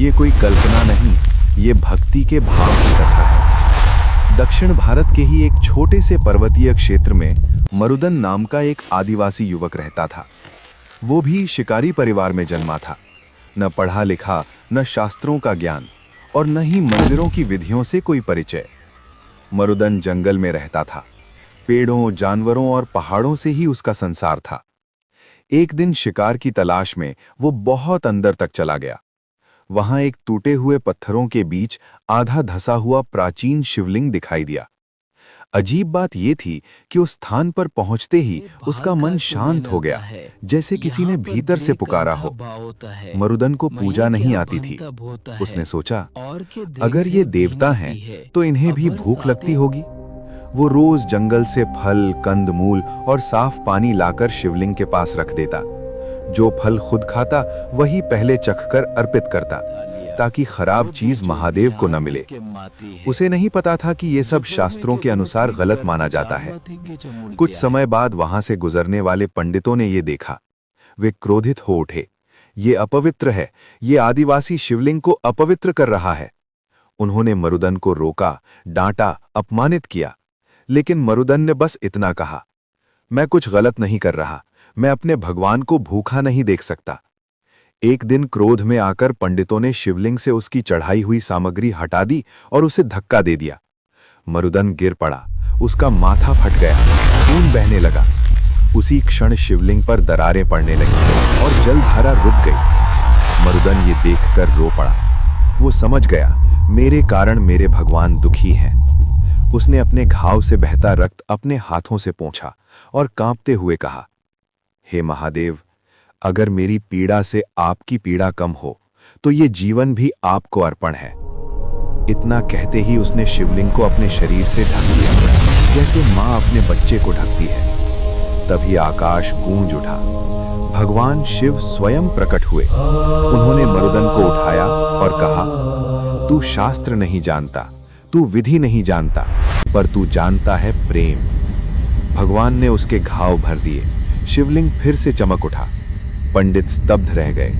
ये कोई कल्पना नहीं, ये भक्ति के भाव की कथा है। दक्षिण भारत के ही एक छोटे से पर्वतीय क्षेत्र में मरुदन नाम का एक आदिवासी युवक रहता था। वो भी शिकारी परिवार में जन्मा था। न पढ़ा लिखा, न शास्त्रों का ज्ञान और न ही मंदिरों की विधियों से कोई परिचय। मरुदन जंगल में रहता था। पेड़ों, जानवरों और पहाड़ों से ही उसका संसार था। एक दिन शिकार की तलाश में वो बहुत अंदर तक चला गया। वहां एक टूटे हुए पत्थरों के बीच आधा धसा हुआ प्राचीन शिवलिंग दिखाई दिया। अजीब बात यह थी कि उस स्थान पर पहुंचते ही उसका मन शांत हो गया, जैसे किसी ने भीतर से पुकारा हो। मरुदन को पूजा नहीं आती थी। उसने सोचा, अगर ये देवता हैं तो इन्हें भी भूख लगती होगी। वो रोज जंगल से फल, कंद मूल और साफ पानी लाकर शिवलिंग के पास रख देता। जो फल खुद खाता वही पहले चखकर अर्पित करता, ताकि खराब चीज महादेव को न मिले। उसे नहीं पता था कि ये सब शास्त्रों के अनुसार गलत माना जाता है। कुछ समय बाद वहां से गुजरने वाले पंडितों ने ये देखा। वे क्रोधित हो उठे। ये अपवित्र है, ये आदिवासी शिवलिंग को अपवित्र कर रहा है। उन्होंने मरुदन को रोका, डांटा, अपमानित किया। लेकिन मरुदन ने बस इतना कहा, मैं कुछ गलत नहीं कर रहा, मैं अपने भगवान को भूखा नहीं देख सकता। एक दिन क्रोध में आकर पंडितों ने शिवलिंग से उसकी चढ़ाई हुई सामग्री हटा दी और उसे धक्का दे दिया। मरुदन गिर पड़ा, उसका माथा फट गया, खून बहने लगा। उसी क्षण शिवलिंग पर दरारें पड़ने लगी और जलधारा रुक गई। मरुदन ये देखकर रो पड़ा। वो समझ गया, मेरे कारण मेरे भगवान दुखी हैं। उसने अपने घाव से बहता रक्त अपने हाथों से पोंछा और कांपते हुए कहा, हे महादेव, अगर मेरी पीड़ा से आपकी पीड़ा कम हो तो ये जीवन भी आपको अर्पण है। इतना कहते ही उसने शिवलिंग को अपने शरीर से ढक लिया, जैसे मां अपने बच्चे को ढकती है। तभी आकाश गूंज उठा। भगवान शिव स्वयं प्रकट हुए। उन्होंने मरुदन को उठाया और कहा, तू शास्त्र नहीं जानता, तू विधि नहीं जानता, पर तू जानता है प्रेम। भगवान ने उसके घाव भर दिए। शिवलिंग फिर से चमक उठा। पंडित स्तब्ध रह गए।